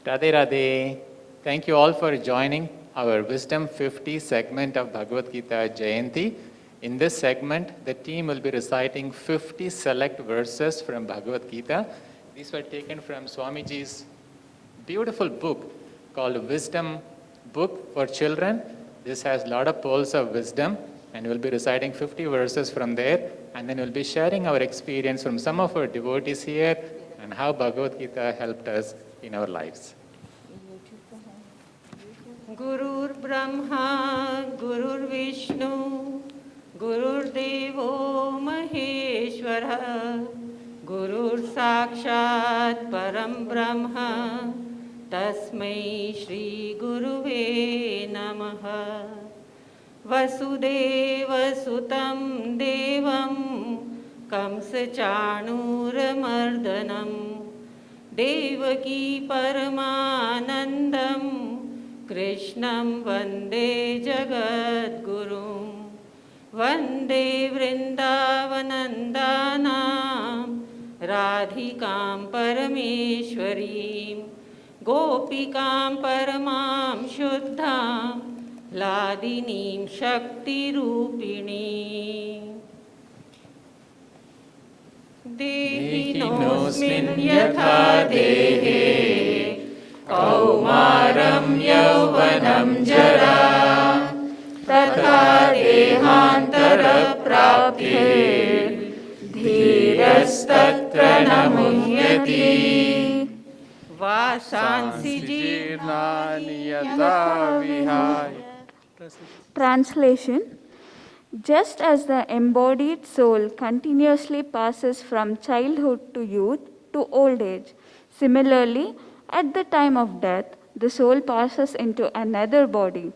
Radhe Radhe. Thank you all for joining our Wisdom 50 segment of Bhagavad Gita Jayanti. In this segment, the team will be reciting 50 select verses from Bhagavad Gita. These were taken from Swamiji's beautiful book called Wisdom Book for Children. This has a lot of pearls of wisdom, and we'll be reciting 50 verses from there, and then we'll be sharing our experience from some of our devotees here and how Bhagavad Gita helped us in our lives. Gurur Brahma, Gurur Vishnu, Gurur Devo Maheshwara, Gurur Sakshat Param Brahma, Tasmai Shri Guruve Namaha. Vasudeva Sutam Devam Kamsa Chanur Mardanam Devaki Paramanandam Krishnam Vande Jagat Gurum Vande Vrindavanandanam Radhikam Parameshwarim Gopikam Paramam Shuddham Ladinim Shakti Rupini Dehinosmin Yatha Dehe Kaumaram Yauvanam Jara Tatha Dehantara Praptir Dhirastatra Namuhyati Vasansi Jirnani Yatha Vihaya. Translation. Just as the embodied soul continuously passes from childhood to youth to old age, similarly, at the time of death, the soul passes into another body.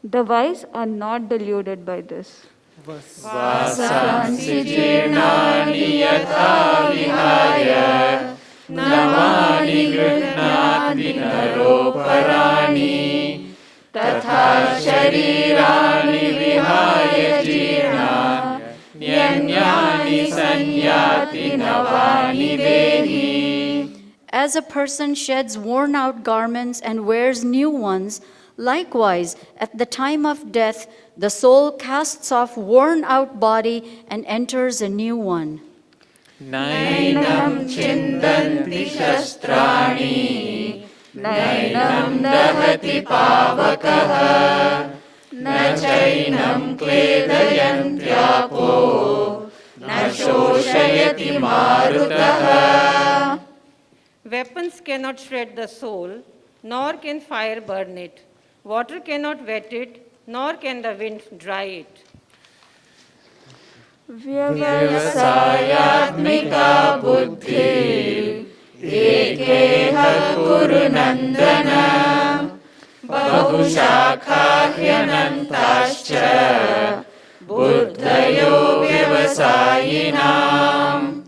The wise are not deluded by this. Vasansi jirnani yatha vihaya navani grihnati naroparani tatha sharirani vihaya jirna nyanyani sanyati navani dehi. As a person sheds worn-out garments and wears new ones, likewise, at the time of death, the soul casts off worn-out body and enters a new one. Nainam chindanti shastrani, nainam dahati pavakaha, na chainam kledayantyapo, na shoshayati marutaha. Weapons cannot shred the soul, nor can fire burn it. Water cannot wet it, nor can the wind dry it. Vyavasayatmika buddhi ekeha kuru nandana bahushakahyanantascha buddhayo vyavasayinam.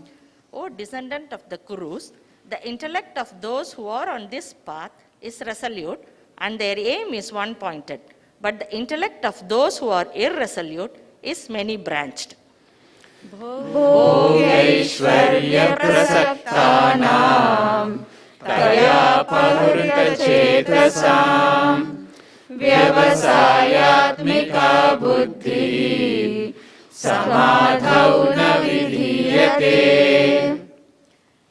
O descendant of the Kurus, the intellect of those who are on this path is resolute and their aim is one-pointed. But the intellect of those who are irresolute is many-branched. Bhogaishvarya prasaktanam taya pahurta chetasam vyavasayatmika buddhi samadhau na vidhiyate.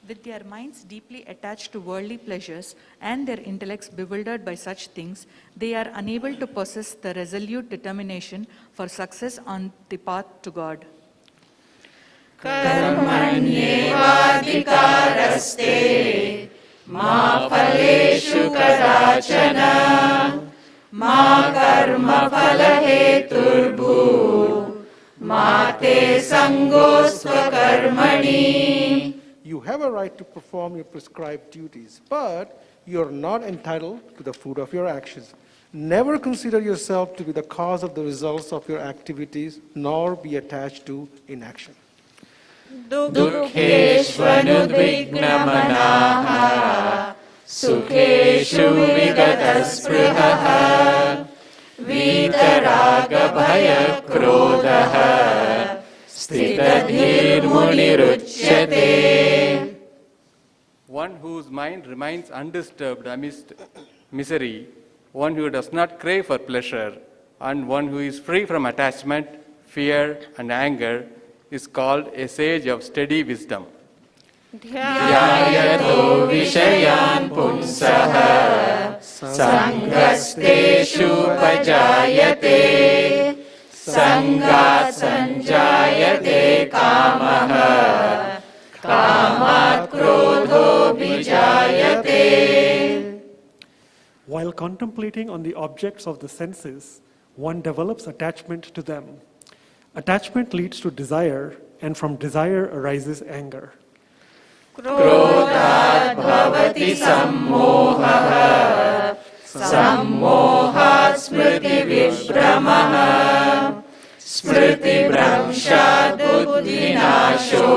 With their minds deeply attached to worldly pleasures and their intellects bewildered by such things, they are unable to possess the resolute determination for success on the path to God. Karmanyevadhikaraste ma phaleshu kadachana ma karma phalaheturbhu ma te sangosva karmani. You have a right to perform your prescribed duties, but you are not entitled to the fruit of your actions. Never consider yourself to be the cause of the results of your activities, nor be attached to inaction. Dukheshvanudvignamanaha sukheshu vigataspruhaha vitaraga bhaya krodhaha stitadhir munirujyate. one whose mind remains undisturbed amidst misery, one who does not crave for pleasure, and one who is free from attachment, fear, and anger, is called a sage of steady wisdom. Dhyayato vishayan punsaha sanghasteshu pajayate sangat sanjayate kamaha kamat krodho vijayate. While contemplating on the objects of the senses, one develops attachment to them. Attachment leads to desire, and from desire arises anger. Krodhat bhavati sammohaha sammohat smriti vibhramaha smriti bhramshat buddhinasho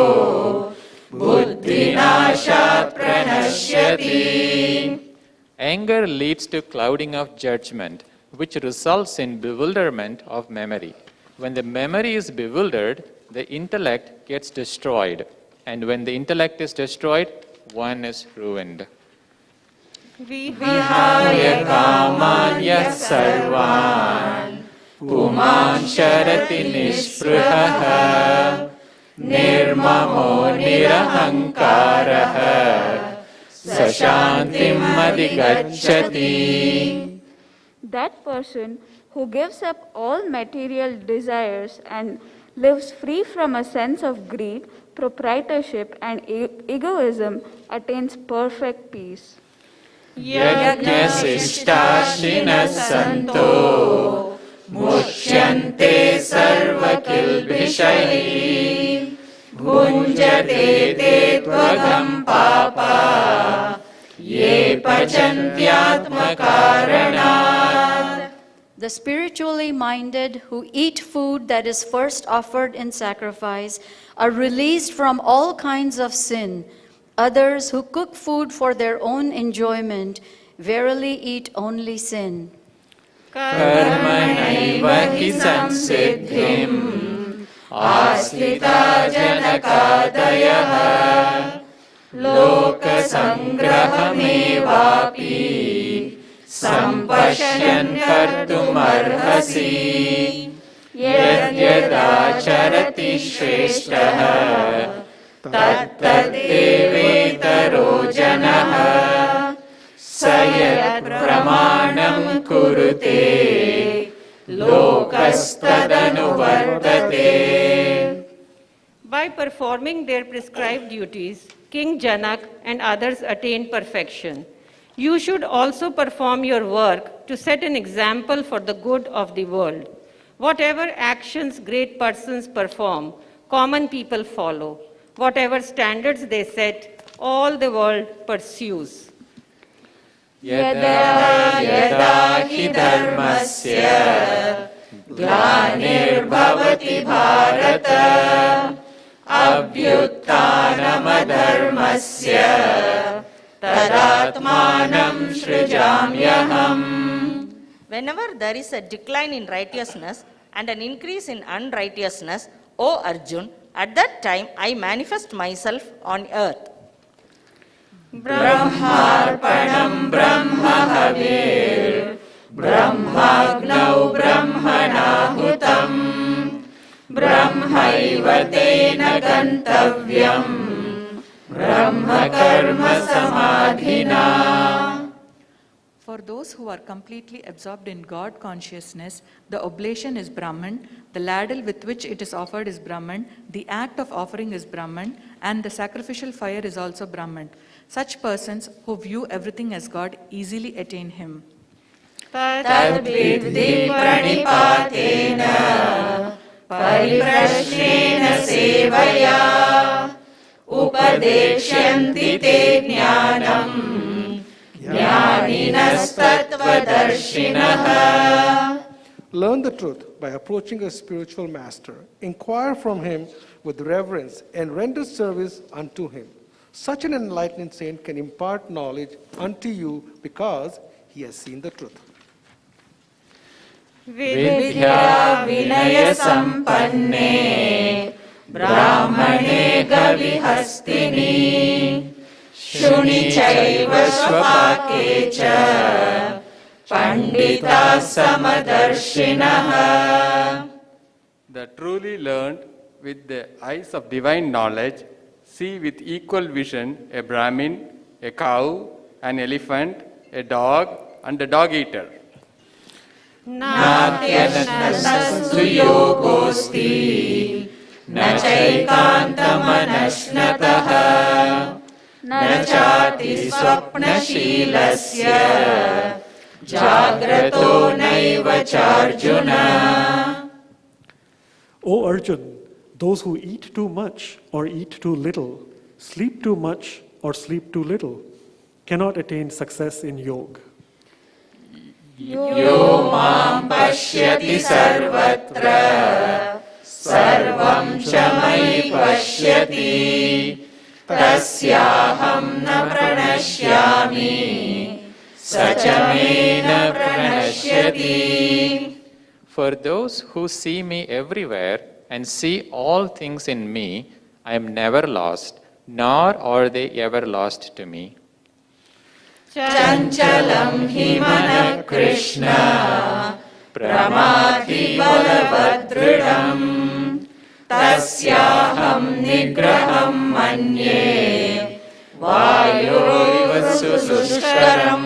buddhinashat pranashyati. Anger leads to clouding of judgment, which results in bewilderment of memory. When the memory is bewildered, the intellect gets destroyed. And when the intellect is destroyed, one is ruined. Vihaya kamanya sarvan puman sharati nispraha nirmamo nirahankaraha sashantim adhigacchati. That person who gives up all material desires and lives free from a sense of greed, proprietorship, and egoism attains perfect peace. Yajñasishtashinas santo muchyante sarvakilbhishahi bhunjate te tvagam papa ye pachantyatmakaranat. The spiritually minded who eat food that is first offered in sacrifice are released from all kinds of sin. Others who cook food for their own enjoyment verily eat only sin. Karmanaiva hi sansiddhim asthita janakadayaha loka sangrahamevapi sampashyan kartumarhasi yadyadacharati shreshtaha tattaddevetaro janaha sayat pramanam kurute lokastadanuvartate. By performing their prescribed duties, King Janak and others attained perfection. You should also perform your work to set an example for the good of the world. Whatever actions great persons perform, common people follow. Whatever standards they set, all the world pursues. Yada yada hi dharmasya glanirvavati bharata abhyuttanamadharmasya tadatmanam srijamyaham. Whenever there is a decline in righteousness and an increase in unrighteousness, O Arjun, at that time I manifest myself on earth. Brahmarpanam brahmahavir brahmagnau brahmanahutam brahmaiva tena gantavyam brahmakarma samadhina. For those who are completely absorbed in God consciousness, the oblation is Brahman, the ladle with which it is offered is Brahman, the act of offering is Brahman, and the sacrificial fire is also Brahman. Such persons who view everything as God easily attain Him. Tadvidhi pranipatena pariprashnena sevaya upadeshyanti te jnanam jnaninas tatvadarshinaha. Learn the truth by approaching a spiritual master. Inquire from him with reverence and render service unto him. Such an enlightened saint can impart knowledge unto you because he has seen the truth. Vidya vinaya sampanne brahmane gavihastini Shuni chaiva swapake cha Pandita Samadarshinaha. The truly learned with the eyes of divine knowledge see with equal vision a Brahmin, a cow, an elephant, a dog, and a dog-eater. Natyashnasastu yogosti na chaikantamanashnataha na chati swapnashilasya jagrato naiva charjuna. O Arjun, those who eat too much or eat too little, sleep too much or sleep too little, cannot attain success in yoga. Yo mam pashyati sarvatra sarvam cha mayi pashyati tasyaham na pranashyami sachamena pranashyati. For those who see me everywhere and see all things in me, I am never lost, nor are they ever lost to me. Chanchalam himana Krishna pramati balavadridam tasyaham nigraham manye vayurivasushushkaram.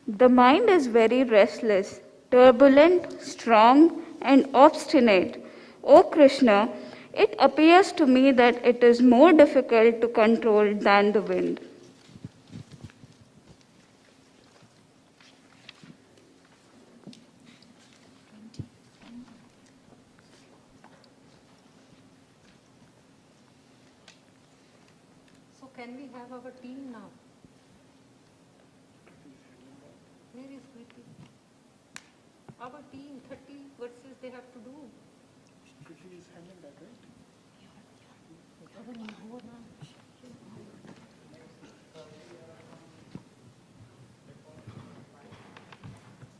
The mind is very restless, turbulent, strong, and obstinate. O Krishna, it appears to me that it is more difficult to control than the wind. So can we have our team now? Where is my team? Our team, 30 verses they have to do.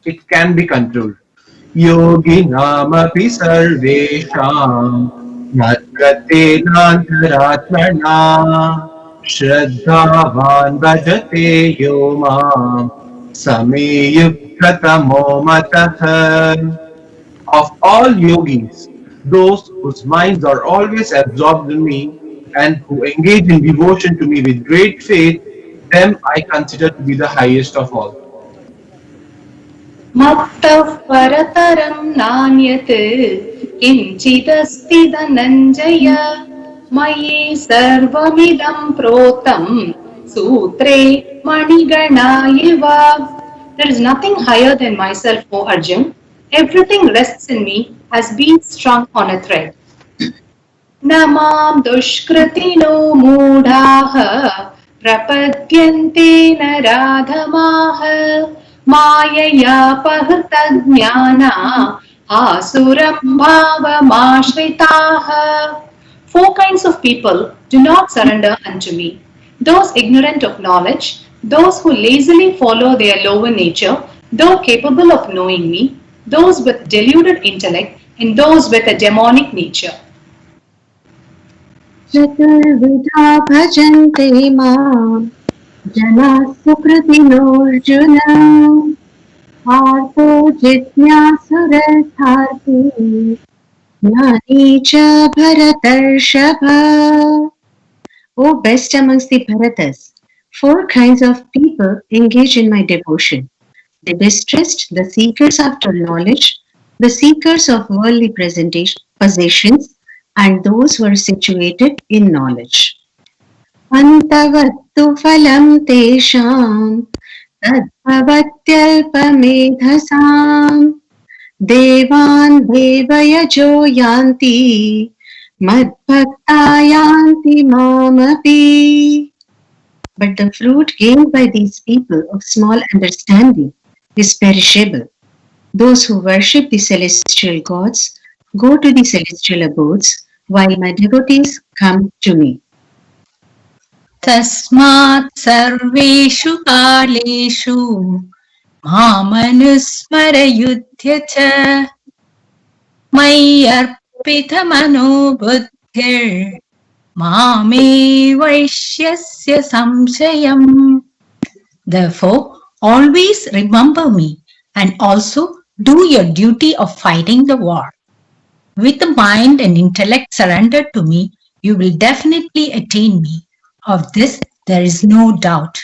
It can be controlled. Yogi namapi sarvesham natpratenantaratmana shraddhavan bhajate yo mam sameyuktatamo matah. Of all yogis, those whose minds are always absorbed in me and who engage in devotion to me with great faith, them I consider to be the highest of all. मत्तः परतरं नान्यत् किञ्चिदस्ति धनञ्जय मयि सर्वमिदं प्रोतं सूत्रे मणिगणा इव. There is nothing higher than myself, O Arjun. Everything rests in me as being strung on a thread. न मां दुष्कृतिनो मूढाः प्रपद्यन्ते नराधमाः माययापहृतज्ञाना आसुरं भावमाश्रिताः. Four kinds of people do not surrender unto me: those ignorant of knowledge, those who lazily follow their lower nature, though capable of knowing me, those with deluded intellect, and those with a demonic nature. चतुर्विधा भजन्ते मां जनाः सुकृतिनोऽर्जुन आर्तो जिज्ञासुरर्थार्थी ज्ञानी च भरतर्षभ. O best amongst the Bharatas, four kinds of people engage in my devotion: the distressed, the seekers after knowledge, the seekers of worldly possessions, and those who are situated in knowledge. Antavattu phalam tesham tadbhavatyalpamedhasam devan devayajo yanti madbhakta yanti mamapi. But the fruit gained by these people of small understanding is perishable. Those who worship the celestial gods go to the celestial abodes, while my devotees come to me. Tasmat sarveshu kaleshu mamanusmarayudhya cha mayyarpithamano buddhir Mame Vaishyasya Samshayam. Therefore, always remember me and also do your duty of fighting the war. With the mind and intellect surrendered to me, you will definitely attain me. Of this, there is no doubt.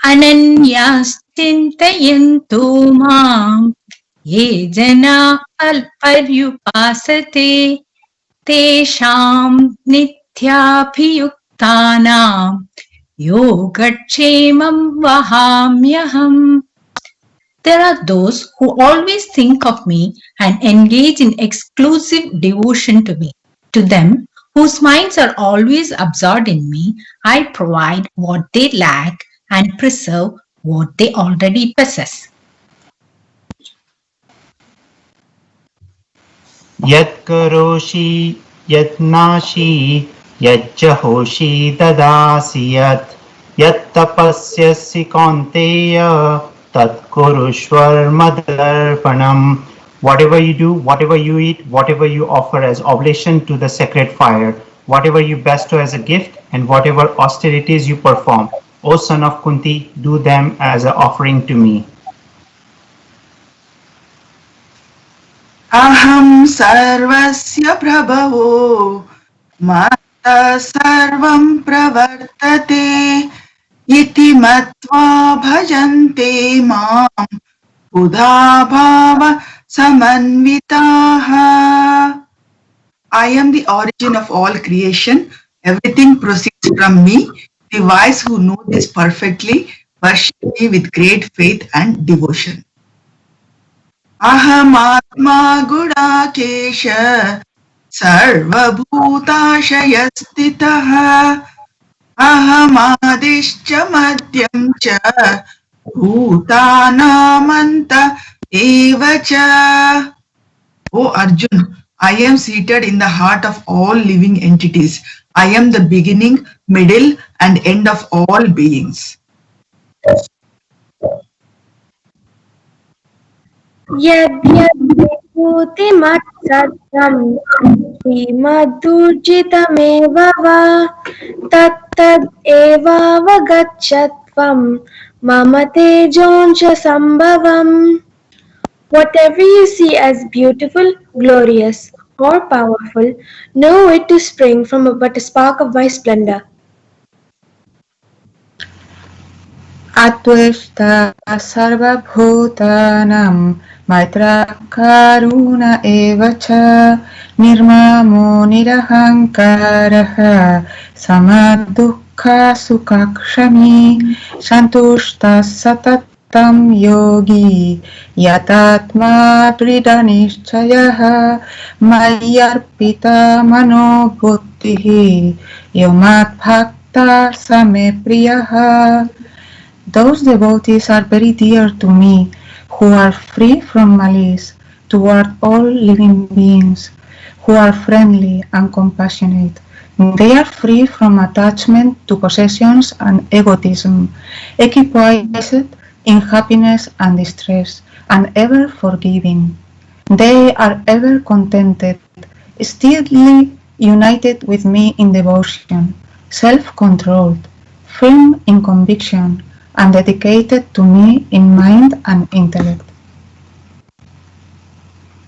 Ananyas-chintayanto mam ye jana alparyupasate tesham nityabhiyuktanam yogakshemam vahamyaham. There are those who always think of me and engage in exclusive devotion to me. To them, whose minds are always absorbed in me, I provide what they lack and preserve what they already possess. Yat karoshi yat nashi yat jahoshi dadasi yat tapasyasi kaunteya tat kurushvar madarpanam. Whatever you do, whatever you eat, whatever you offer as oblation to the sacred fire, whatever you bestow as a gift, and whatever austerities you perform, O son of Kunti, do them as an offering to me. Aham sarvasya prabhavo mata sarvam pravartate iti matva bhajante mam buddha bhava samanvitaha. I am the origin of all creation. Everything proceeds from me. The wise who know this perfectly worship me with great faith and devotion. Ahamatma Gudakesha Sarvabhutashayastitaha Ahamadishcha Madhyam cha Bhutanamanta Evacha. O Arjun, I am seated in the heart of all living entities. I am the beginning, middle, and end of all beings. यद्यद्विभूतिमत्सत्यं श्रीमद्दुर्जितमेव वा तत्तदेवावगच्छत्वं मम तेजोंश सम्भवम्. Whatever you see as beautiful, glorious, or powerful, know it to spring from but a spark of my splendor. Atveshta sarvabhutanam maitrakaruna evacha nirmamo nirahankaraha samadukha sukakshami santushta satatam yogi yatatma pridanishchayaha mayarpita mano buddhihi yomat bhakta same priyaha. Those devotees are very dear to me, who are free from malice toward all living beings, who are friendly and compassionate. They are free from attachment to possessions and egotism, equipoised in happiness and distress, and ever forgiving. They are ever contented, steadily united with me in devotion, self-controlled, firm in conviction, and dedicated to me in mind and intellect.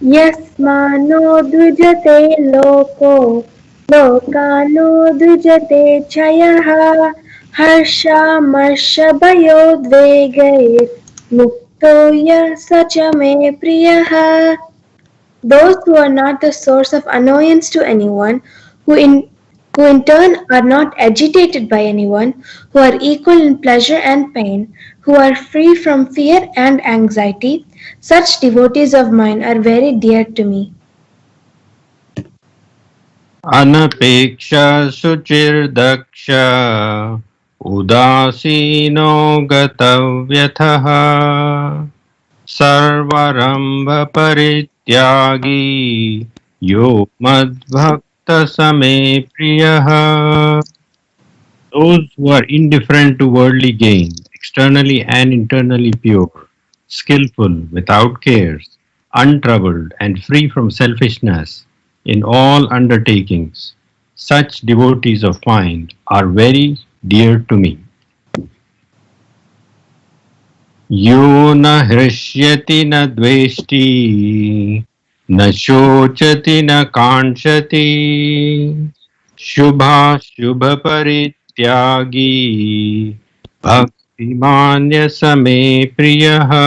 Yasmano dvijate loko, lokano dvijate chayaha, harsha marsha bhayodvegair, mukto yasacha me priyaha. Those who are not the source of annoyance to anyone, who in turn are not agitated by anyone, who are equal in pleasure and pain, who are free from fear and anxiety, such devotees of mine are very dear to me. Anapeksha suchirdaksha udasino gatavyathaha sarvarambha parityagi yo madbhakta same priyaha. Those who are indifferent to worldly gain, externally and internally pure, skillful, without cares, untroubled, and free from selfishness in all undertakings, Such devotees of mine are very dear to me. Yo na hrishyati na dveshti, na shochati na kanshati, shubha shubha parityagi, bhaktimanya same priyaha.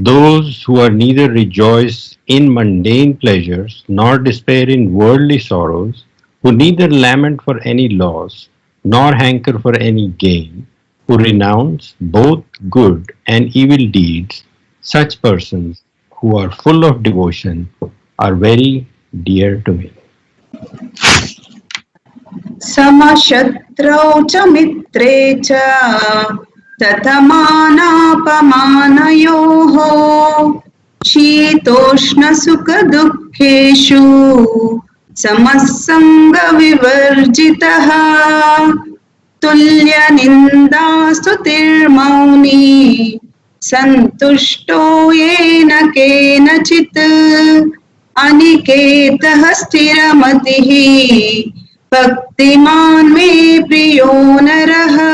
Those who are neither rejoice in mundane pleasures nor despair in worldly sorrows, who neither lament for any loss nor hanker for any gain, who renounce both good and evil deeds, such persons who are full of devotion are very dear to me. समशत्रौ च मित्रे च तथमानापमानयोः शीतोष्णसुखदुःखेषु समसङ्गविवर्जितः तुल्यनिन्दास्तुतिर्मौनी सन्तुष्टो येन केनचित् अनिकेतः स्थिरमतिः Bhaktiman me priyo naraha.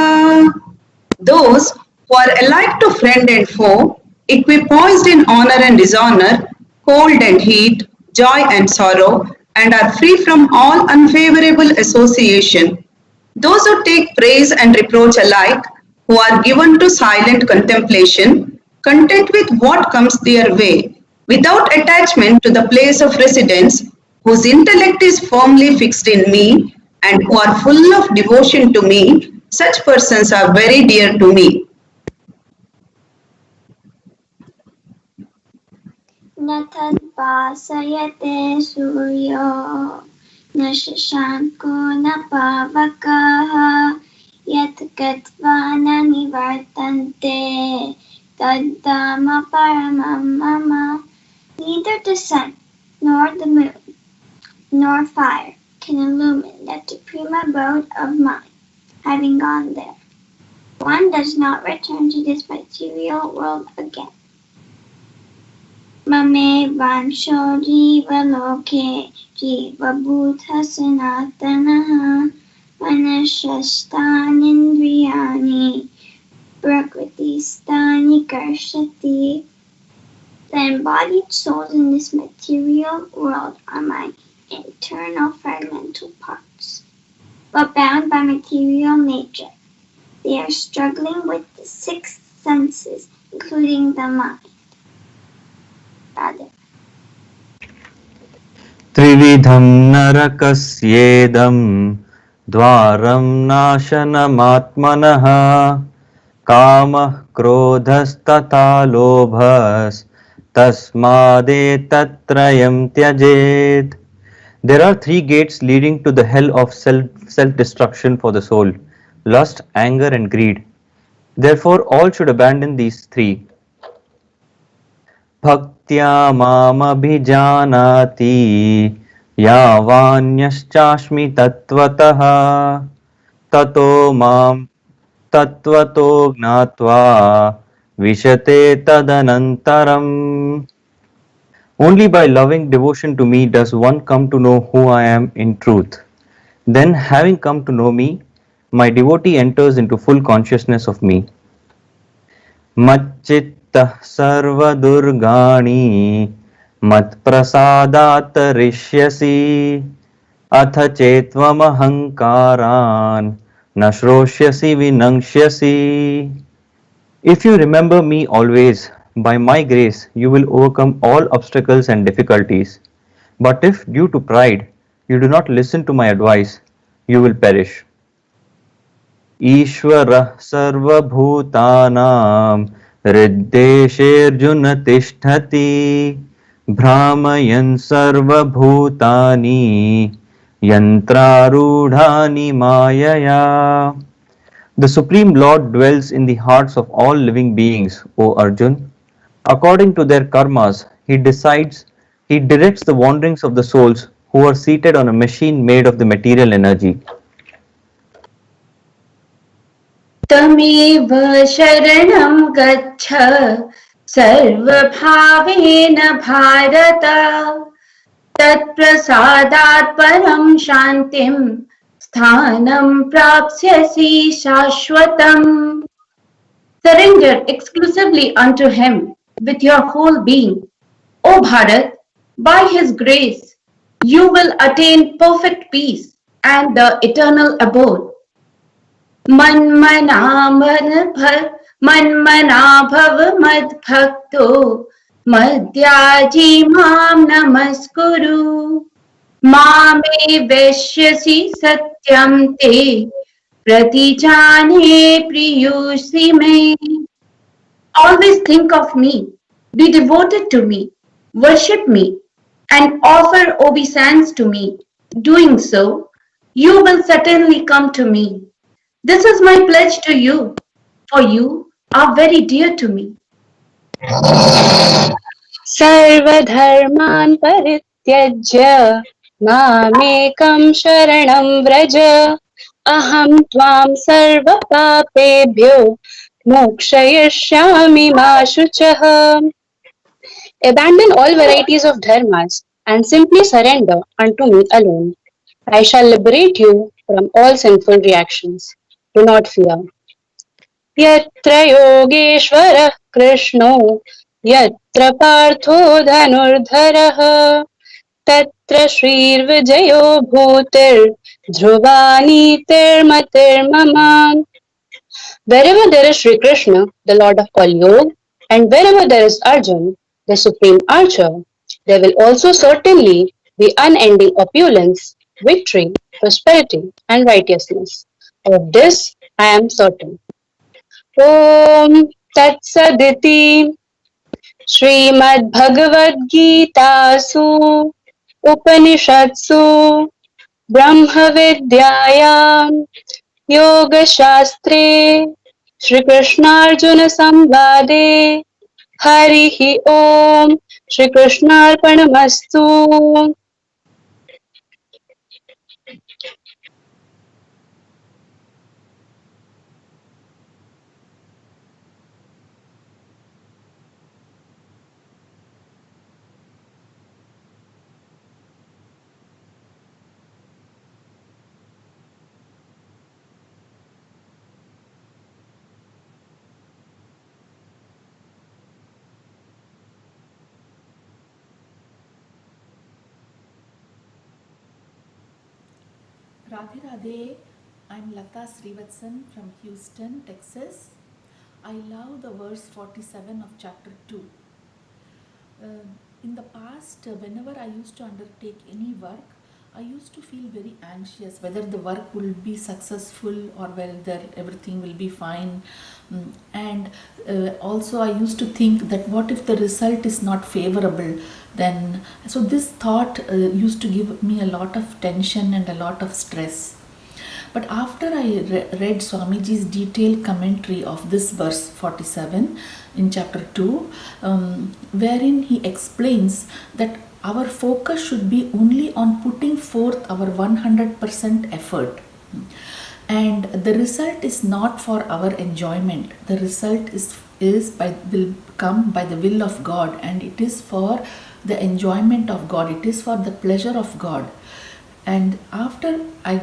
Those who are alike to friend and foe, equipoised in honor and dishonor, cold and heat, joy and sorrow, and are free from all unfavorable association. Those who take praise and reproach alike, who are given to silent contemplation, content with what comes their way, without attachment to the place of residence, whose intellect is firmly fixed in me, and who are full of devotion to me, such persons are very dear to me. न तद्भासयते सूर्यो न शशाङ्को न पावकः यत् गत्वा न निवर्तन्ते तद्धाम परमं मम. Neither the sun nor the moon nor fire can illumine that supreme abode of mine, having gone there. One does not return to this material world again. Mame vansho jiva loke jiva bhutha sanatanaha manashastanindriyani prakriti-stani karshati. The embodied souls in this material world are my internal fragmental parts, but bound by material nature. They are struggling with the six senses, including the mind. Radha. त्रिविधं नरकस्येदं द्वारं नाशनमात्मनः कामः क्रोधस्तथा लोभस्तस्मादेतत्त्रयं त्यजेत्. There are three gates leading to the hell of self-destruction for the soul: lust, anger, and greed. Therefore, all should abandon these three. Bhaktya mamabhijanati yavanyaschaśmi tattvataha tato mam tattvato gnatva vishate tadanantaram. Only by loving devotion to me does one come to know who I am in truth. Then, having come to know me, my devotee enters into full consciousness of me. Macchittah sarvadurgani matprasadat rishyasi atha chetvam ahankaran nashroshyasi vinangshyasi. If you remember me always, by my grace you will overcome all obstacles and difficulties. But if due to pride you do not listen to my advice, you will perish. Ishvarah sarvabhutanam riddesherjuna tishtati brahmayan sarvabhutani yantrarudhani mayaya. The Supreme Lord dwells in the hearts of all living beings, O Arjun. According to their karmas, He directs the wanderings of the souls who are seated on a machine made of the material energy. तमेव शरणं गच्छ सर्वभावेन भारत तत्प्रसादात् परं शान्तिं स्थानं प्राप्स्यसि शाश्वतम्. Surrender exclusively unto Him with your whole being. O Bharat, by His grace, you will attain perfect peace and the eternal abode. मन्मना भव मद्भक्तो मद्याजी मां नमस्कुरु मामे वैश्यसि सत्यं ते प्रतिजाने प्रियोऽसि मे. Always think of me, be devoted to me, worship me, and offer obeisance to me. Doing so, you will certainly come to me. This is my pledge to you, for you are very dear to me. सर्वधर्मान् परित्यज्य मामेकं शरणं व्रज अहं त्वां सर्वपापेभ्यो मोक्षयिष्यामि मा शुचः. Abandon all varieties of dharmas and simply surrender unto me alone. I shall liberate you from all sinful reactions. Do not fear. यत्र योगेश्वरः कृष्णो यत्र पार्थो धनुर्धरः तत्र श्रीर्विजयो भूतिर्ध्रुवा नीतिर्मतिर्मम. Wherever there is Sri Krishna, the Lord of all Yoga, and wherever there is Arjun, the supreme archer, there will also certainly be unending opulence, victory, prosperity, and righteousness. Of this I am certain. Om Tat Saditi Srimad Bhagavad Gita Su Upanishadsu Brahma Vidyayam Yoga Shastre Shri Krishna Arjuna Samvade Harihi Om Shri Krishna Arpanamastu. Radhe Radhe, I'm Lata Srivatsan from Houston, Texas. I love the verse 47 of chapter 2. In the past, whenever I used to undertake any work, I used to feel very anxious whether the work will be successful or whether everything will be fine. And also I used to think that what if the result is not favorable, then so this thought used to give me a lot of tension and a lot of stress. But after I read Swamiji's detailed commentary of this verse 47 in chapter 2, wherein he explains that our focus should be only on putting forth our 100% effort. And the result is not for our enjoyment. The result will come by the will of God, and it is for the enjoyment of God. It is for the pleasure of God. And after I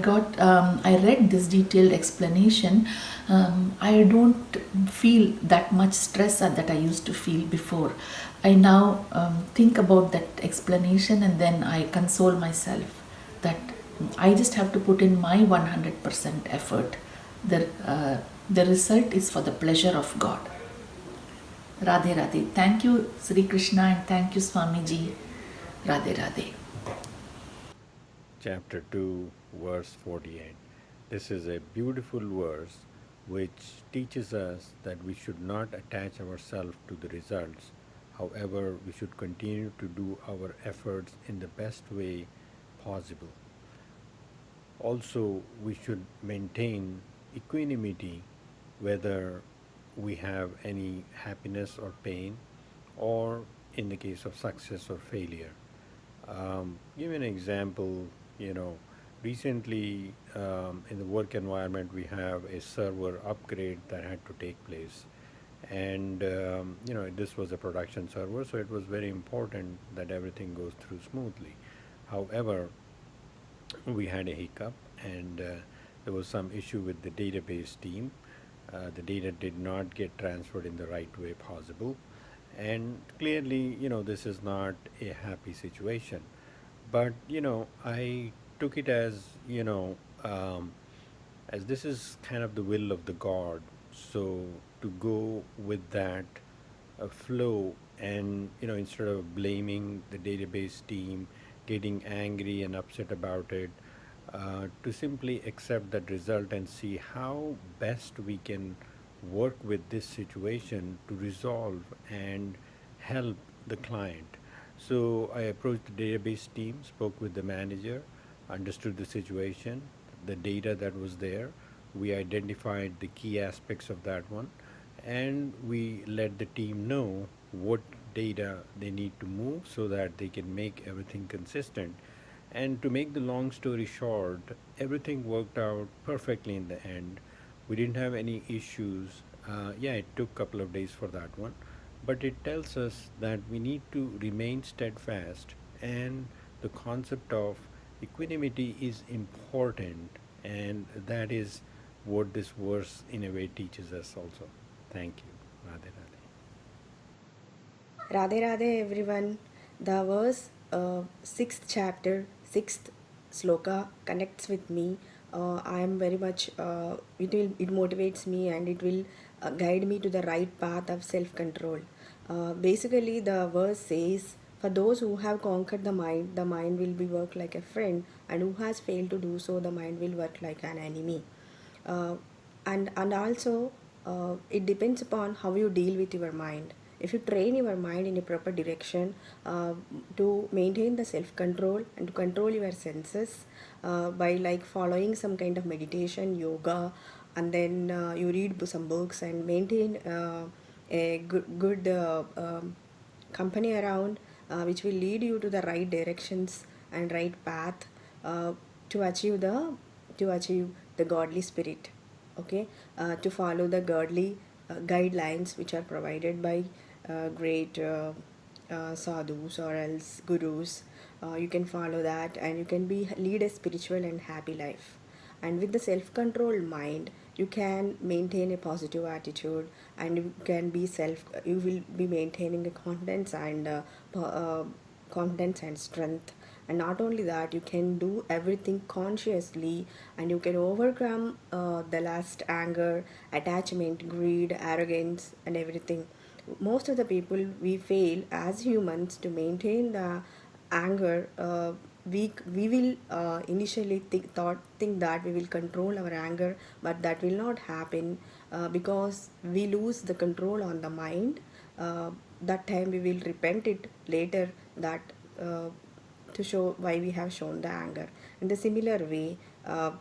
read this detailed explanation, I don't feel that much stress that I used to feel before. I now think about that explanation, and then I console myself that I just have to put in my 100% effort. The result is for the pleasure of God. Radhe Radhe. Thank you, Sri Krishna, and thank you, Swamiji. Radhe Radhe. Chapter 2, verse 48. This is a beautiful verse which teaches us that we should not attach ourselves to the results. However, we should continue to do our efforts in the best way possible. Also, we should maintain equanimity whether we have any happiness or pain, or in the case of success or failure. Give an example. Recently in the work environment we have a server upgrade that had to take place, and this was a production server, so it was very important that everything goes through smoothly. However, we had a hiccup, and there was some issue with the database team. The data did not get transferred in the right way possible, and clearly, this is not a happy situation. But I took it as this is kind of the will of the God. So to go with that flow, and instead of blaming the database team, getting angry and upset about it, to simply accept that result and see how best we can work with this situation to resolve and help the client. So I approached the database team, spoke with the manager, understood the situation, the data that was there. We identified the key aspects of that one, and we let the team know what data they need to move so that they can make everything consistent. And to make the long story short, everything worked out perfectly in the end. We didn't have any issues. Yeah, it took a couple of days for that one, but it tells us that we need to remain steadfast, and the concept of equanimity is important, and that is what this verse in a way teaches us also. Thank you. Radhe Radhe. Radhe Radhe everyone. The verse 6th chapter, 6th sloka connects with me. I am very much, it motivates me, and it will guide me to the right path of self-control. Basically the verse says, for those who have conquered the mind will be work like a friend, and who has failed to do so, the mind will work like an enemy. And also it depends upon how you deal with your mind. If you train your mind in a proper direction to maintain the self-control and to control your senses by like following some kind of meditation, yoga, and then you read some books and maintain a good company around which will lead you to the right directions and right path uh, to achieve the godly spirit. Okay, to follow the godly guidelines which are provided by great sadhus or else gurus. You can follow that, and you can lead a spiritual and happy life. And with the self-controlled mind, you can maintain a positive attitude, and you will be maintaining a confidence and strength. And not only that, you can do everything consciously, and you can overcome the lust, anger, attachment, greed, arrogance, and everything. Most of the people, we fail as humans to maintain the anger. We will initially think that we will control our anger, but that will not happen because we lose the control on the mind. That time we will repent it later, that to show why we have shown the anger. In the similar way,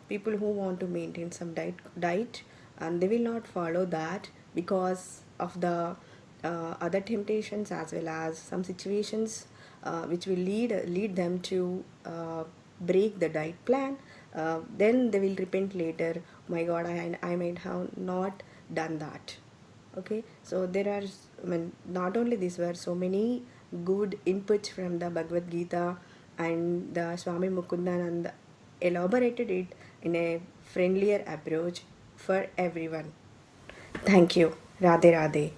people who want to maintain some diet, and they will not follow that because of the other temptations, as well as some situations which will lead them to break the diet plan. Then they will repent later, oh my god, I might have not done that. Okay, so there are, I mean, not only these were so many good inputs from the Bhagavad Gita, and the Swami Mukundananda elaborated it in a friendlier approach for everyone. Thank you. Radhe Radhe.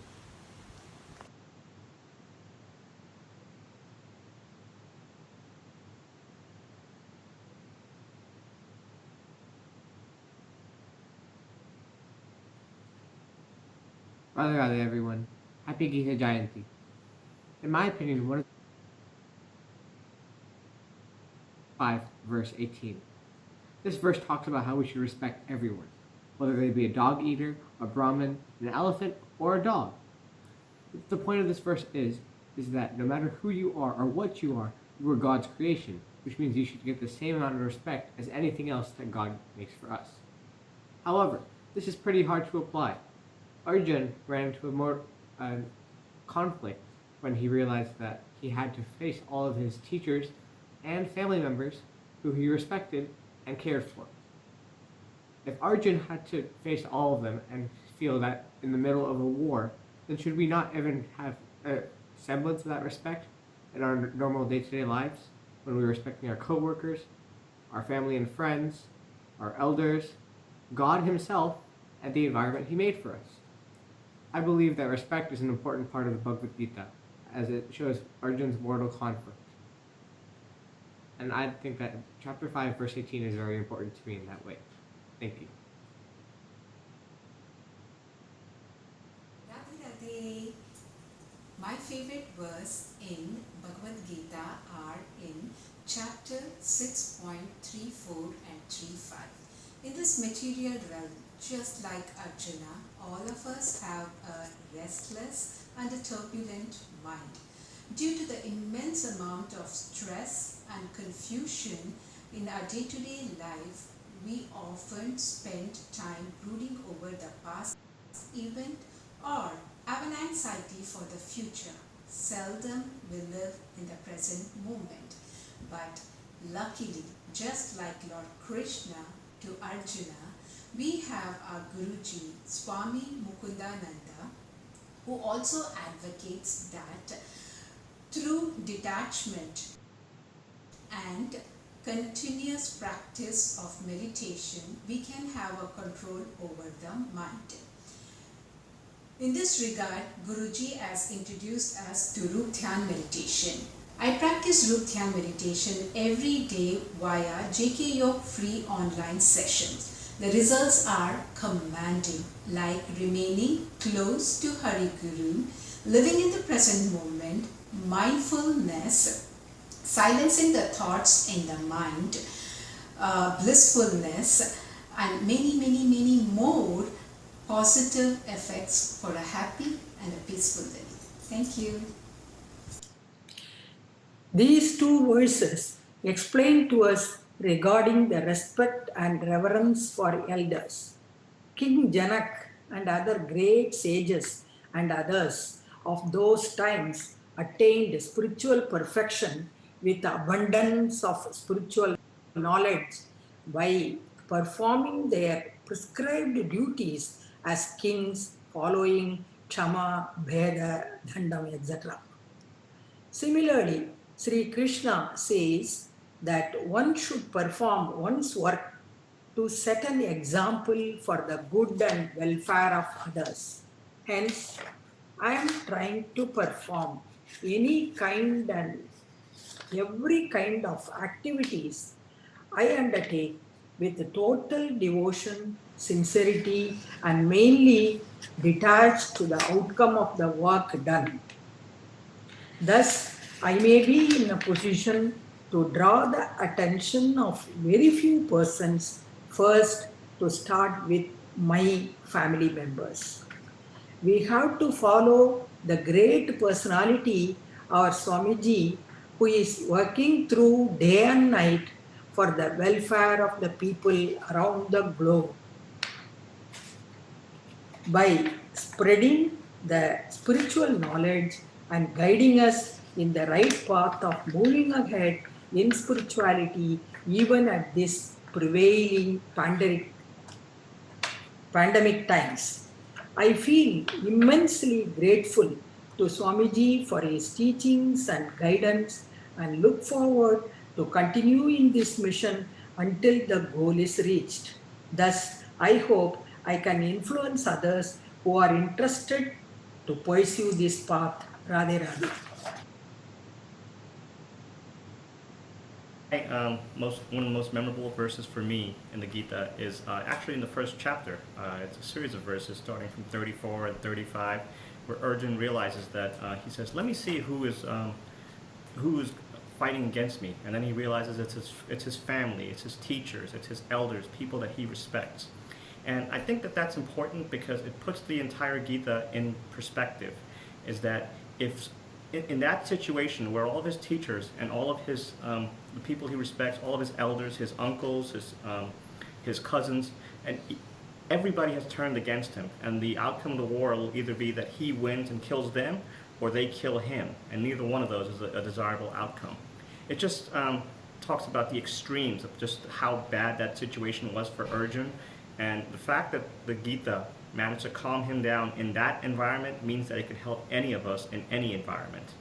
Radha Radha everyone. Happy Gita Jayanti. In my opinion, one of 5 verse 18. This verse talks about how we should respect everyone, whether they be a dog eater, a Brahmin, an elephant, or a dog. The point of this verse is that no matter who you are or what you are God's creation, which means you should get the same amount of respect as anything else that God makes for us. However, this is pretty hard to apply. Arjun ran into a more conflict when he realized that he had to face all of his teachers and family members who he respected and cared for. If Arjun had to face all of them and feel that in the middle of a war, then should we not even have a semblance of that respect in our normal day-to-day lives? when we're respecting our co-workers, our family and friends, our elders, God himself, and the environment he made for us. I believe that respect is an important part of the Bhagavad Gita, as it shows Arjuna's mortal conflict. And I think that chapter 5, verse 18 is very important to me in that way. Thank you. Radhe Radhe. My favorite verse in Bhagavad Gita are in chapter 6.34 and 35. In this material realm, just like Arjuna, all of us have a restless and a turbulent mind. Due to the immense amount of stress and confusion in our day-to-day life, we often spend time brooding over the past event or have an anxiety for the future. Seldom we live in the present moment. But luckily, just like Lord Krishna to Arjuna, we have our Guruji, Swami Mukundananda, who also advocates that through detachment and continuous practice of meditation, we can have a control over the mind. In this regard, Guruji has introduced us to Rup Dhyan meditation. I practice Rup Dhyan meditation every day via JK Yog free online sessions. The results are commanding, like remaining close to Hari Guru, living in the present moment, mindfulness, silencing the thoughts in the mind, blissfulness, and many more positive effects for a happy and a peaceful living. Thank you. These two verses explain to us regarding the respect and reverence for elders. King Janak and other great sages and others of those times attained spiritual perfection with abundance of spiritual knowledge by performing their prescribed duties as kings, following Kshama, Bheda, Dandam, etc. Similarly, Sri Krishna says that one should perform one's work to set an example for the good and welfare of others. Hence, I am trying to perform any kind and every kind of activities I undertake with total devotion, sincerity, and mainly detached to the outcome of the work done. Thus, I may be in a position to draw the attention of very few persons first to start with my family members. We have to follow the great personality, our Swamiji, who is working through day and night for the welfare of the people around the globe. By spreading the spiritual knowledge and guiding us in the right path of moving ahead in spirituality, even at this prevailing pandemic times. I feel immensely grateful to Swamiji for his teachings and guidance and look forward to continuing this mission until the goal is reached. Thus, I hope I can influence others who are interested to pursue this path. Radhe Radhe. One of the most memorable verses for me in the Gita is actually in the first chapter. It's a series of verses starting from 34 and 35, where Arjuna realizes that he says, "Let me see who is fighting against me," and then he realizes it's his family, it's his teachers, it's his elders, people that he respects. And I think that that's important because it puts the entire Gita in perspective. Is that if in that situation where all of his teachers and all of his the people he respects, all of his elders, his uncles, his cousins, and everybody has turned against him, and the outcome of the war will either be that he wins and kills them, or they kill him, and neither one of those is a desirable outcome. It just talks about the extremes of just how bad that situation was for Arjuna, and the fact that the Gita managed to calm him down in that environment means that it could help any of us in any environment.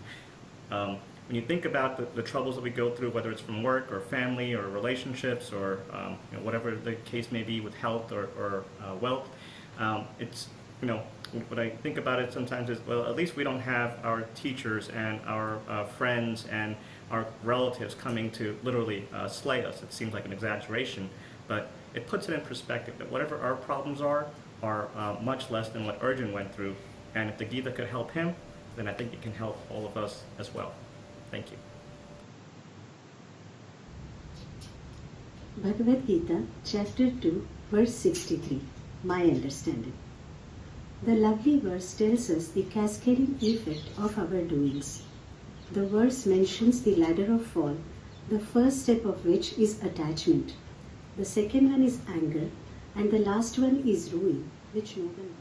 when you think about the troubles that we go through, whether it's from work or family or relationships or whatever the case may be with health or wealth, it's, what I think about it sometimes is, well, at least we don't have our teachers and our friends and our relatives coming to literally slay us. It seems like an exaggeration, but it puts it in perspective that whatever our problems are much less than what Arjun went through. And if the Gita could help him, then I think it can help all of us as well. Thank you. Bhagavad Gita, Chapter 2, Verse 63, My Understanding. The lovely verse tells us the cascading effect of our doings. The verse mentions the ladder of fall, the first step of which is attachment. The second one is anger, and the last one is ruin, which no one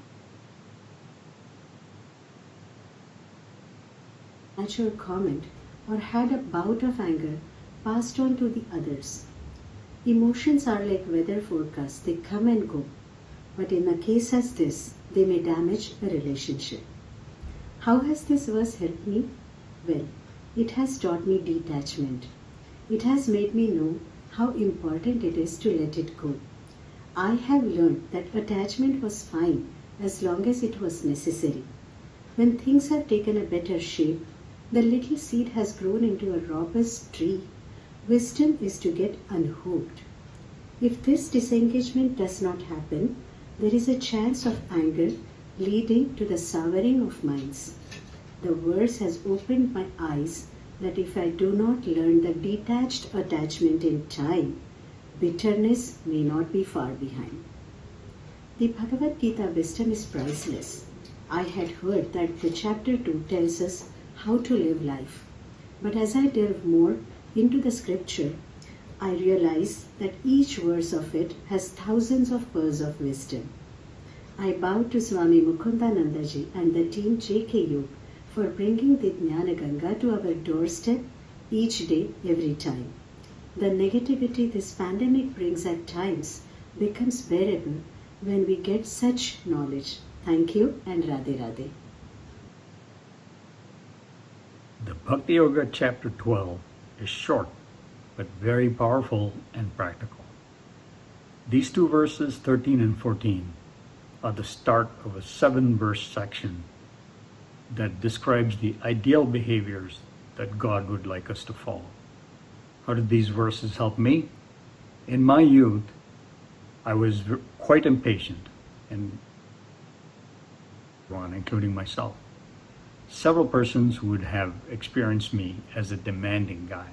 natural comment or had a bout of anger passed on to the others. Emotions are like weather forecasts, they come and go. But in a case as this, they may damage a relationship. How has this verse helped me? Well, it has taught me detachment. It has made me know how important it is to let it go. I have learned that attachment was fine as long as it was necessary. When things have taken a better shape, the little seed has grown into a robust tree. Wisdom is to get unhooked. If this disengagement does not happen, there is a chance of anger leading to the souring of minds. The verse has opened my eyes that if I do not learn the detached attachment in time, bitterness may not be far behind. The Bhagavad Gita wisdom is priceless. I had heard that the chapter 2 tells us how to live life. But as I delve more into the scripture, I realize that each verse of it has thousands of pearls of wisdom. I bow to Swami Mukundananda ji and the team JKU for bringing the Jnana Ganga to our doorstep each day, every time. The negativity this pandemic brings at times becomes bearable when we get such knowledge. Thank you and Radhe Radhe. The Bhakti Yoga chapter 12 is short but very powerful and practical. These two verses, 13 and 14, are the start of a 7-verse section that describes the ideal behaviors that God would like us to follow. How did these verses help me? In my youth, I was quite impatient, and including myself. Several persons would have experienced me as a demanding guy.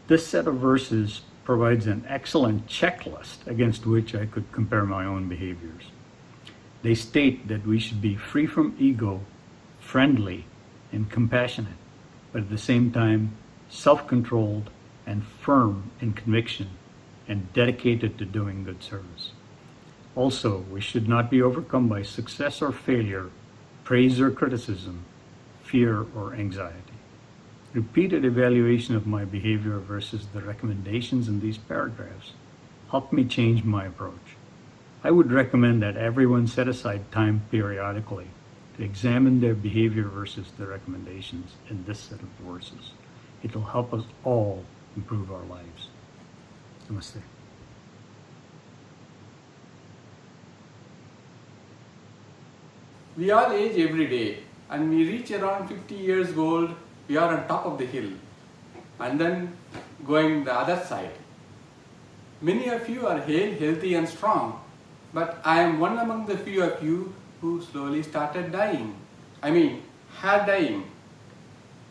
This set of verses provides an excellent checklist against which I could compare my own behaviors. They state that we should be free from ego, friendly, and compassionate, but at the same time self-controlled and firm in conviction and dedicated to doing good service. Also, we should not be overcome by success or failure, praise or criticism, fear or anxiety. Repeated evaluation of my behavior versus the recommendations in these paragraphs helped me change my approach. I would recommend that everyone set aside time periodically to examine their behavior versus the recommendations in this set of verses. It will help us all improve our lives. Namaste. We all age every day, and we reach around 50 years old, we are on top of the hill, and then going the other side. Many of you are hale, healthy and strong, but I am one among the few of you who slowly started dying. Hair dyeing.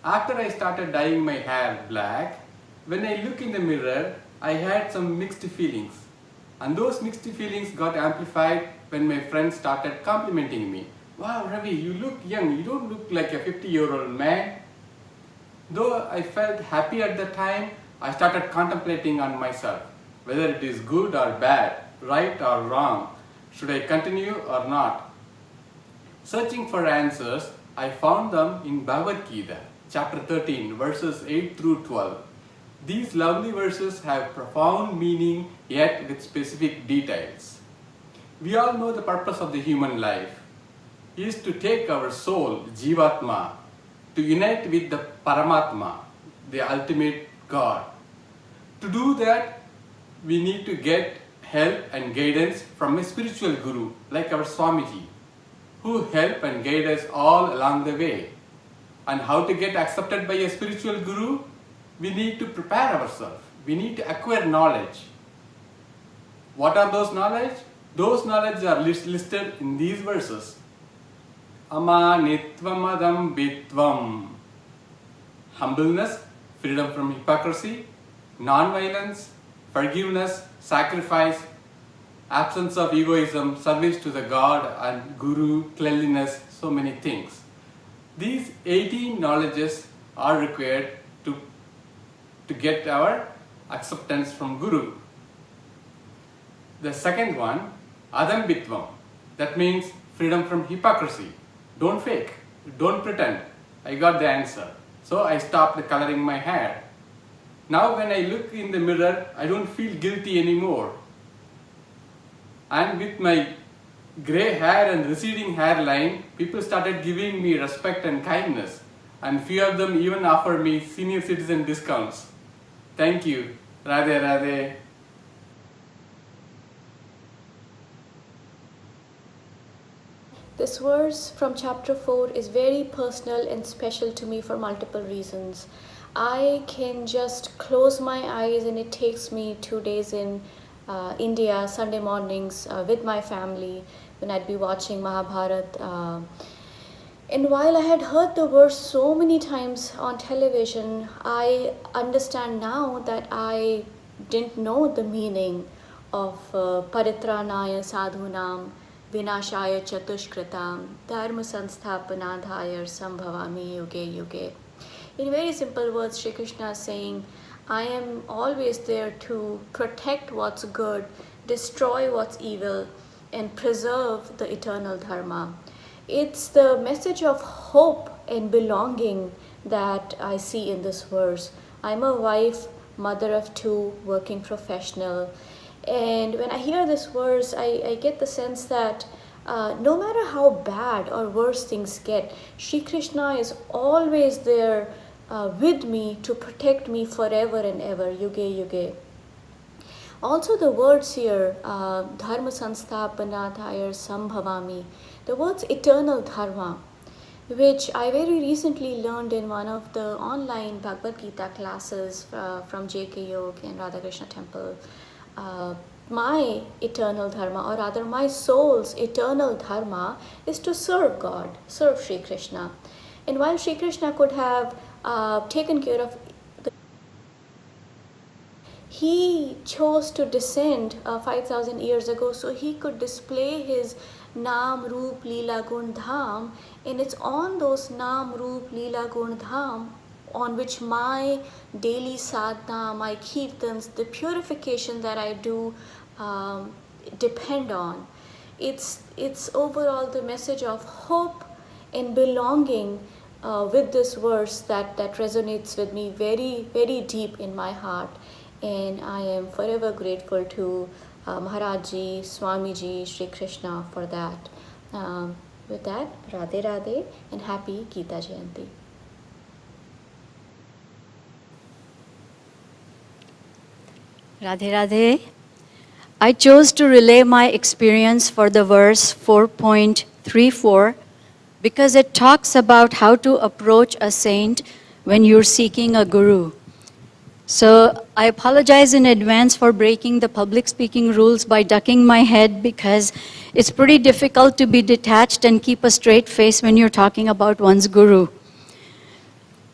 After I started dyeing my hair black, when I look in the mirror, I had some mixed feelings. And those mixed feelings got amplified when my friends started complimenting me. Wow, Ravi, you look young, you don't look like a 50-year-old man. Though I felt happy at the time, I started contemplating on myself, whether it is good or bad, right or wrong, should I continue or not. Searching for answers, I found them in Bhagavad Gita, chapter 13, verses 8 through 12. These lovely verses have profound meaning, yet with specific details. We all know the purpose of the human life is to take our soul, Jivatma, to unite with the Paramatma, the ultimate God. To do that, we need to get help and guidance from a spiritual guru like our Swamiji, who help and guide us all along the way. And how to get accepted by a spiritual guru? We need to prepare ourselves. We need to acquire knowledge. What are those knowledge? Those knowledge are listed in these verses. Amanitvam adam bitvam. Humbleness, freedom from hypocrisy, non-violence, forgiveness, sacrifice, absence of egoism, service to the God and Guru, cleanliness, so many things. These 18 knowledges are required to get our acceptance from Guru. The second one, Adambitvam, that means freedom from hypocrisy. Don't fake, don't pretend. I got the answer. So I stopped coloring my hair. Now when I look in the mirror, I don't feel guilty anymore. And with my grey hair and receding hairline, people started giving me respect and kindness. And few of them even offer me senior citizen discounts. Thank you. Radhe Radhe. This verse from chapter 4 is very personal and special to me for multiple reasons. I can just close my eyes and it takes me 2 days in India, Sunday mornings with my family when I'd be watching Mahabharata. And while I had heard the verse so many times on television, I understand now that I didn't know the meaning of Paritranaya Sadhunam Vinashaya Chatushkritam Dharma Sansthapanadhayar Sambhavami Yuge Yuge. In very simple words, Shri Krishna is saying, I am always there to protect what's good, destroy what's evil, and preserve the eternal dharma. It's the message of hope and belonging that I see in this verse. I'm a wife, mother of 2, working professional. And when I hear this verse, I get the sense that no matter how bad or worse things get, Shri Krishna is always there with me to protect me forever and ever, yuge yuge. Also the words here, dharma sansthapanadhayar sambhavami, the words eternal dharma, which I very recently learned in one of the online Bhagavad Gita classes from JK Yoga and Radha Krishna Temple. My eternal dharma, or rather my soul's eternal dharma, is to serve God, serve Shri Krishna. And while Shri Krishna could have taken care of he chose to descend 5,000 years ago so he could display his Naam, Roop, Leela, Gun, Dham, and it's on those Naam, Roop, Leela, Gun, Dham on which my daily sadhana, my kirtans, the purification that I do depend on. It's overall the message of hope and belonging with this verse that resonates with me very, very deep in my heart. And I am forever grateful to Maharajji, Swamiji, Shri Krishna for that. With that, Radhe Radhe and happy Gita Jayanti. Radhe Radhe. I chose to relay my experience for the verse 4.34 because it talks about how to approach a saint when you're seeking a guru. So I apologize in advance for breaking the public speaking rules by ducking my head because it's pretty difficult to be detached and keep a straight face when you're talking about one's guru.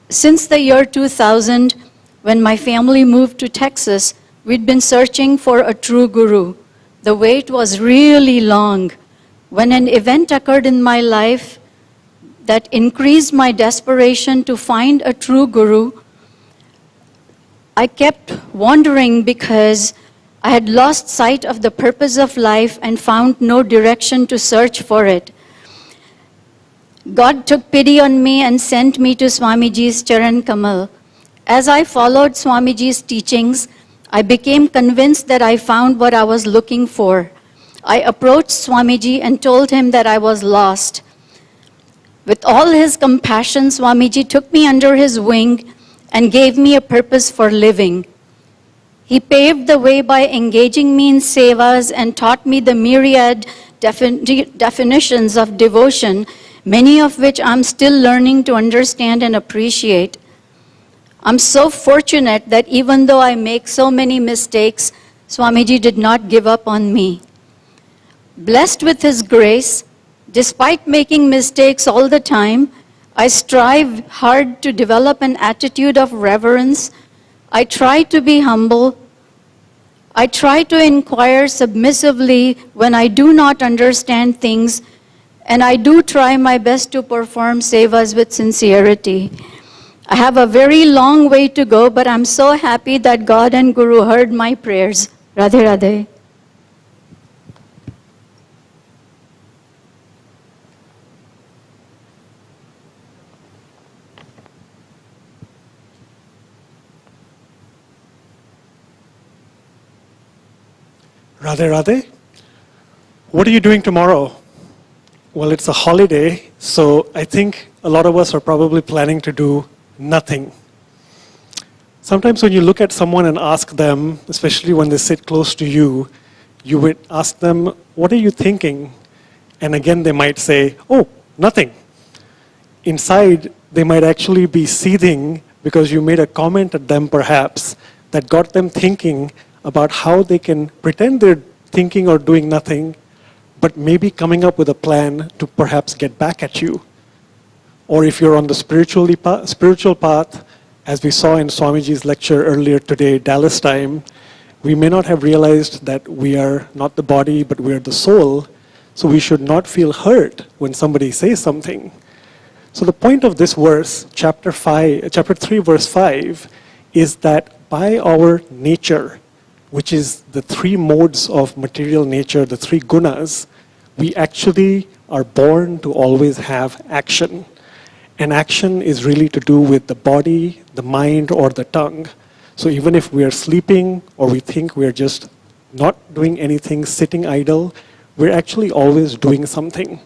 Since the year 2000, when my family moved to Texas, we'd been searching for a true guru. The wait was really long. When an event occurred in my life that increased my desperation to find a true guru, I kept wandering because I had lost sight of the purpose of life and found no direction to search for it. God took pity on me and sent me to Swamiji's Charan Kamal. As I followed Swamiji's teachings, I became convinced that I found what I was looking for. I approached Swamiji and told him that I was lost. With all his compassion, Swamiji took me under his wing and gave me a purpose for living. He paved the way by engaging me in sevas and taught me the myriad definitions of devotion, many of which I'm still learning to understand and appreciate. I'm so fortunate that even though I make so many mistakes, Swamiji did not give up on me. Blessed with his grace, despite making mistakes all the time, I strive hard to develop an attitude of reverence. I try to be humble. I try to inquire submissively when I do not understand things, and I do try my best to perform sevas with sincerity. I have a very long way to go, but I'm so happy that God and Guru heard my prayers. Radhe Radhe. Radhe Radhe. What are you doing tomorrow? Well, it's a holiday, so I think a lot of us are probably planning to do nothing. Sometimes when you look at someone and ask them, especially when they sit close to you, you would ask them, what are you thinking? And again, they might say, oh, nothing. Inside, they might actually be seething because you made a comment at them perhaps that got them thinking about how they can pretend they're thinking or doing nothing, but maybe coming up with a plan to perhaps get back at you. Or if you're on the spiritual path, as we saw in Swamiji's lecture earlier today, Dallas time, we may not have realized that we are not the body, but we are the soul, so we should not feel hurt when somebody says something. So the point of this verse, chapter 3, verse 5, is that by our nature, which is the three modes of material nature, the three gunas, we actually are born to always have action. And action is really to do with the body, the mind, or the tongue. So even if we are sleeping or we think we are just not doing anything, sitting idle, we're actually always doing something.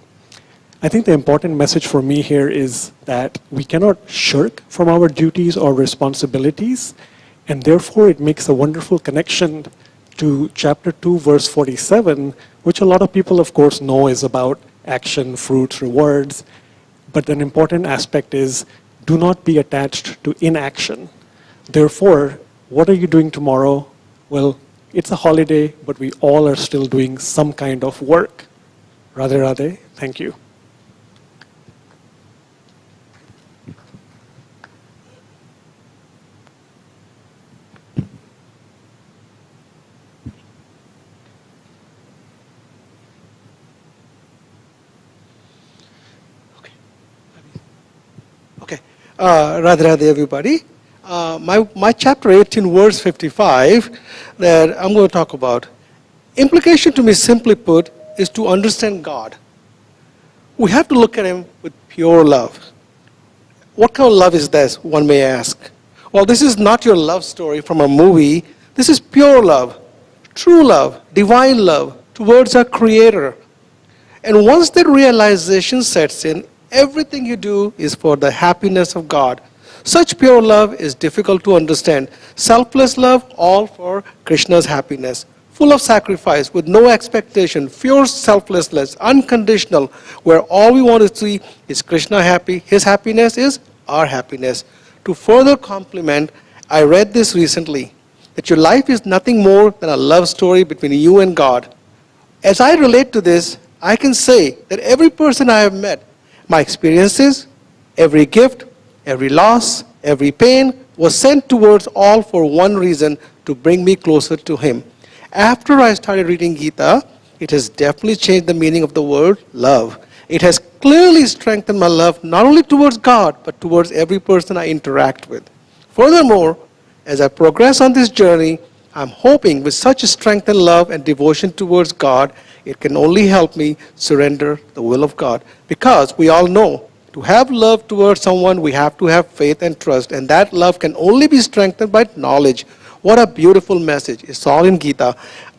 I think the important message for me here is that we cannot shirk from our duties or responsibilities, and therefore it makes a wonderful connection to chapter 2, verse 47, which a lot of people, of course, know is about action, fruits, rewards. But an important aspect is do not be attached to inaction. Therefore, what are you doing tomorrow? Well, it's a holiday, but we all are still doing some kind of work. Radhe Radhe, thank you. Radhe Radhe everybody. My chapter 18 verse 55 that I'm going to talk about. Implication to me simply put is to understand God. We have to look at Him with pure love. What kind of love is this, one may ask? Well, this is not your love story from a movie. This is pure love, true love, divine love towards our Creator. And once that realization sets in, everything you do is for the happiness of God. Such pure love is difficult to understand. Selfless love, all for Krishna's happiness. Full of sacrifice, with no expectation, pure selflessness, unconditional, where all we want to see is Krishna happy. His happiness is our happiness. To further complement, I read this recently, that your life is nothing more than a love story between you and God. As I relate to this, I can say that every person I have met, my experiences, every gift, every loss, every pain was sent towards all for one reason, to bring me closer to Him. After I started reading Gita, it has definitely changed the meaning of the word love. It has clearly strengthened my love not only towards God, but towards every person I interact with. Furthermore, as I progress on this journey, I'm hoping with such a strengthened love and devotion towards God, it can only help me surrender the will of God. Because we all know, to have love towards someone, we have to have faith and trust. And that love can only be strengthened by knowledge. What a beautiful message. It's all in Gita.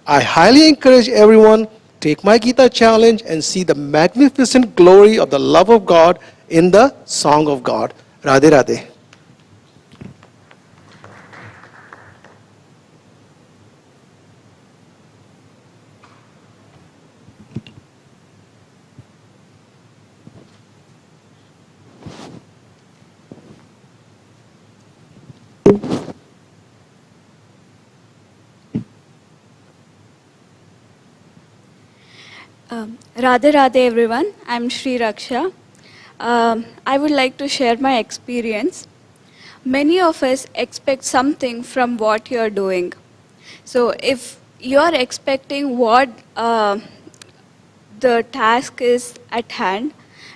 I highly encourage everyone, take my Gita challenge and see the magnificent glory of the love of God in the song of God. Radhe Radhe. Radhe Radhe everyone, I'm Shri Raksha. I would like to share my experience. Many of us expect something from what you're doing. So if you're expecting what the task is at hand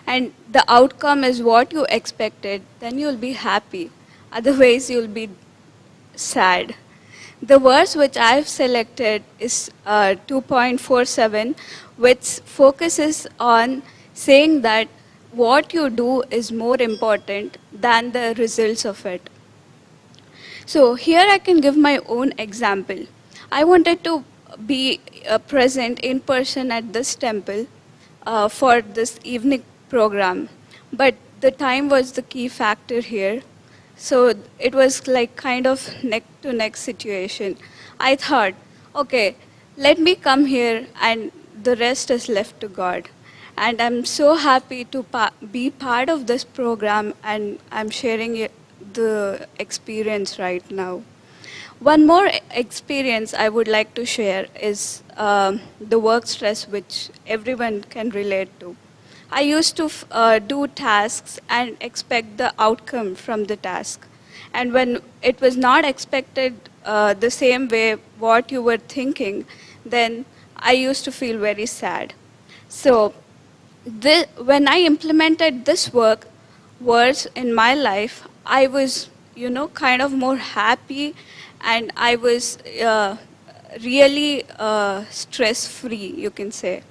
and the outcome is what you expected, then you'll be happy. Otherwise, you'll be sad. The verse which I've selected is 2.47, which focuses on saying that what you do is more important than the results of it. So here I can give my own example. I wanted to be present in person at this temple for this evening program, but the time was the key factor here. So it was like kind of neck to neck situation. I thought, okay, let me come here and the rest is left to God. And I'm so happy to be part of this program, and I'm sharing the experience right now. One more experience I would like to share is the work stress, which everyone can relate to. I used to do tasks and expect the outcome from the task. And when it was not expected the same way what you were thinking, then I used to feel very sad. So when I implemented this words in my life, I was, kind of more happy, and I was really stress-free, you can say.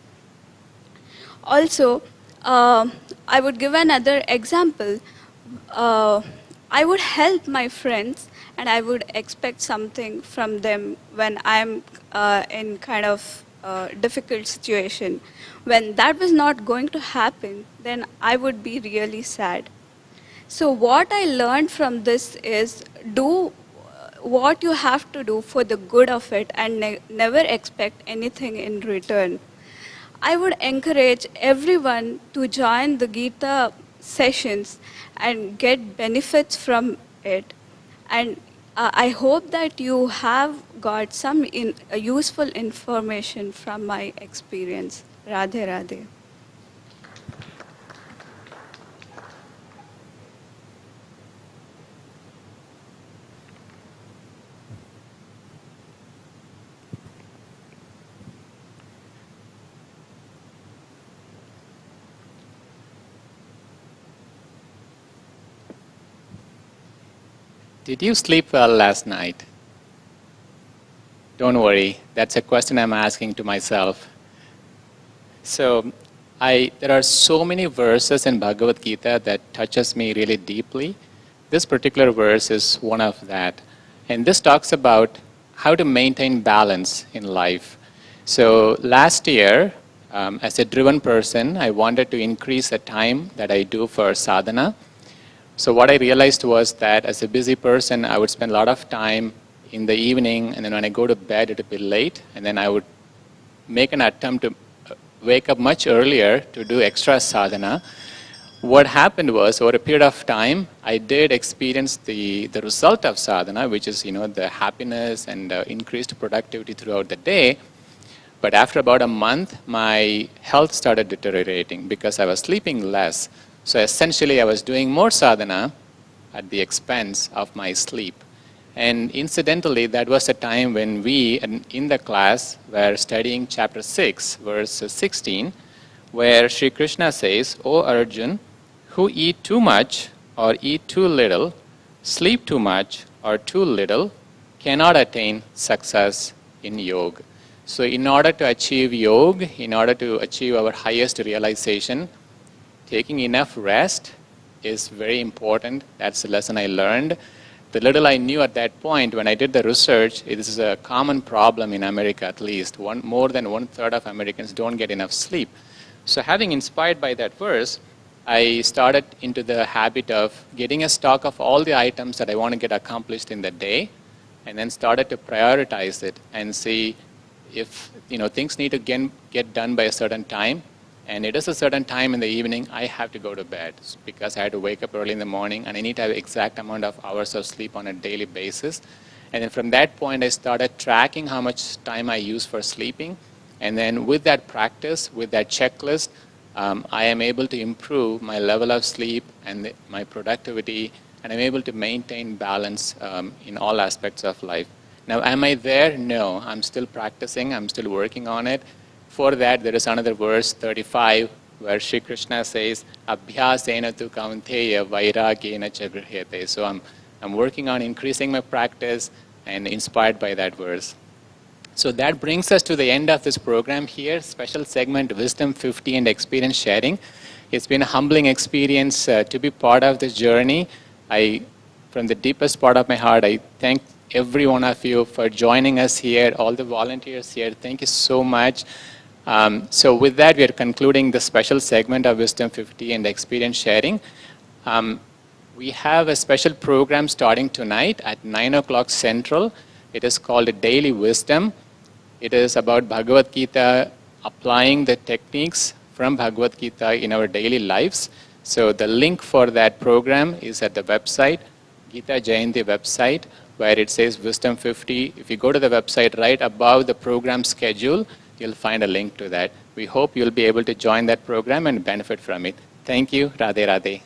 Also, I would give another example. I would help my friends, and I would expect something from them when I'm in kind of difficult situation. When that was not going to happen, then I would be really sad. So what I learned from this is do what you have to do for the good of it, and never expect anything in return. I would encourage everyone to join the Gita sessions and get benefits from it. And I hope that you have got some useful information from my experience. Radhe Radhe. Did you sleep well last night? Don't worry, that's a question I'm asking to myself. So, there are so many verses in Bhagavad Gita that touches me really deeply. This particular verse is one of that. And this talks about how to maintain balance in life. So last year, as a driven person, I wanted to increase the time that I do for sadhana. So what I realized was that as a busy person, I would spend a lot of time in the evening, and then when I go to bed, it would be late, and then I would make an attempt to wake up much earlier to do extra sadhana. What happened was, over a period of time, I did experience the result of sadhana, which is, the happiness and increased productivity throughout the day. But after about a month, my health started deteriorating because I was sleeping less. So essentially, I was doing more sadhana at the expense of my sleep. And incidentally, that was a time when we, in the class, were studying chapter 6, verse 16, where Sri Krishna says, "O Arjun, who eat too much or eat too little, sleep too much or too little, cannot attain success in yoga." So in order to achieve yoga, in order to achieve our highest realization, taking enough rest is very important. That's the lesson I learned. the little I knew at that point, when I did the research, this is a common problem in America at least. More than 1/3 of Americans don't get enough sleep. So having inspired by that verse, I started into the habit of getting a stock of all the items that I want to get accomplished in the day, and then started to prioritize it and see if things need to get done by a certain time. And it is a certain time in the evening I have to go to bed because I had to wake up early in the morning and I need to have exact amount of hours of sleep on a daily basis. And then from that point I started tracking how much time I use for sleeping. And then with that practice, with that checklist, I am able to improve my level of sleep and my productivity, and I'm able to maintain balance in all aspects of life. Now, am I there? No, I'm still practicing, I'm still working on it. For that, there is another verse, 35, where Sri Krishna says, Abhyasena tu kaunteya vairagena cha grihyate. So I'm working on increasing my practice and inspired by that verse. So that brings us to the end of this program here, special segment Wisdom 50 and Experience Sharing. It's been a humbling experience to be part of this journey. From the deepest part of my heart, I thank every one of you for joining us here, all the volunteers here. Thank you so much. So with that, we are concluding the special segment of Wisdom 50 and Experience Sharing. We have a special program starting tonight at 9 o'clock Central. It is called Daily Wisdom. It is about Bhagavad Gita, applying the techniques from Bhagavad Gita in our daily lives. So the link for that program is at the website, Gita Jayanti website, where it says Wisdom 50. If you go to the website right above the program schedule, you'll find a link to that. We hope you'll be able to join that program and benefit from it. Thank you. Radhe Radhe.